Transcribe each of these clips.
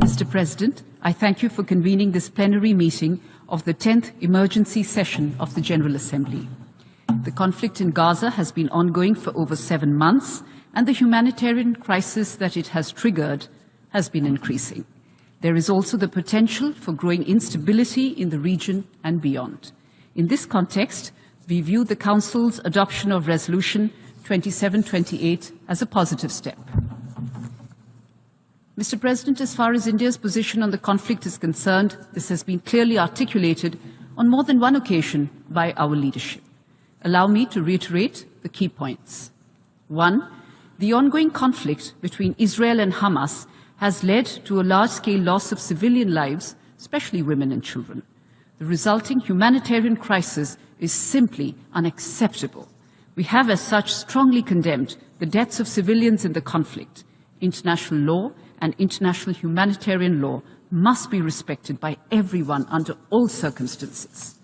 Mr. President, I thank you for convening this plenary meeting of the 10th emergency session of the General Assembly. The conflict in Gaza has been ongoing for over 7 months, and the humanitarian crisis that it has triggered has been increasing. There is also the potential for growing instability in the region and beyond. In this context, we view the Council's adoption of Resolution 2728 as a positive step. Mr. President, as far as India's position on the conflict is concerned, this has been clearly articulated on more than one occasion by our leadership. Allow me to reiterate the key points. 1. The ongoing conflict between Israel and Hamas has led to a large-scale loss of civilian lives, especially women and children. The resulting humanitarian crisis is simply unacceptable. We have, as such, strongly condemned the deaths of civilians in the conflict. International law and international humanitarian law must be respected by everyone under all circumstances.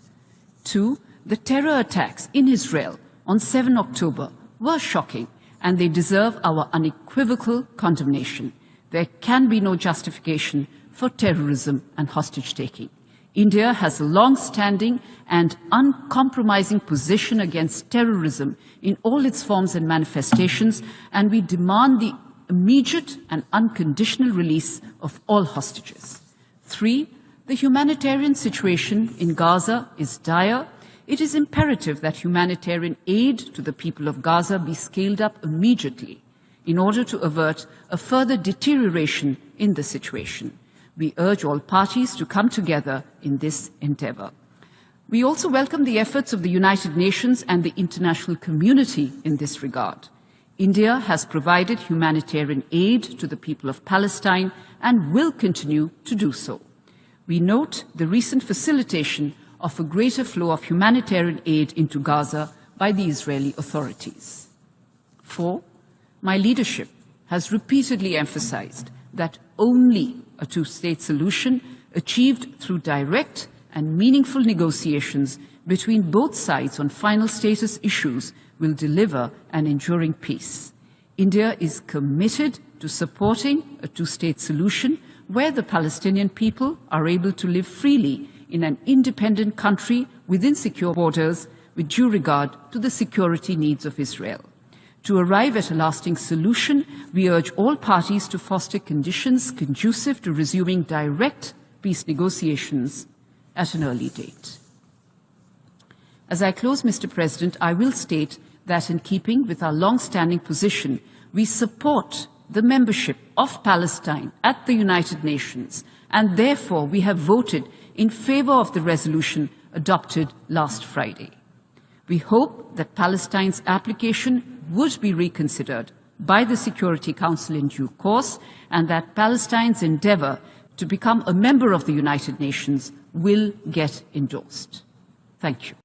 2. The terror attacks in Israel on 7 October were shocking, and they deserve our unequivocal condemnation. There can be no justification for terrorism and hostage-taking. India has a long-standing and uncompromising position against terrorism in all its forms and manifestations, and we demand the immediate and unconditional release of all hostages. 3. The humanitarian situation in Gaza is dire. It is imperative that humanitarian aid to the people of Gaza be scaled up immediately in order to avert a further deterioration in the situation. We urge all parties to come together in this endeavor. We also welcome the efforts of the United Nations and the international community in this regard. India has provided humanitarian aid to the people of Palestine and will continue to do so. We note the recent facilitation of a greater flow of humanitarian aid into Gaza by the Israeli authorities. 4. My leadership has repeatedly emphasized that only a two-state solution achieved through direct and meaningful negotiations between both sides on final status issues will deliver an enduring peace. India is committed to supporting a two-state solution where the Palestinian people are able to live freely in an independent country within secure borders with due regard to the security needs of Israel. To arrive at a lasting solution, we urge all parties to foster conditions conducive to resuming direct peace negotiations at an early date. As I close, Mr. President, I will state that in keeping with our long-standing position, we support the membership of Palestine at the United Nations, and therefore we have voted in favor of the resolution adopted last Friday. We hope that Palestine's application would be reconsidered by the Security Council in due course, and that Palestine's endeavor to become a member of the United Nations will get endorsed. Thank you.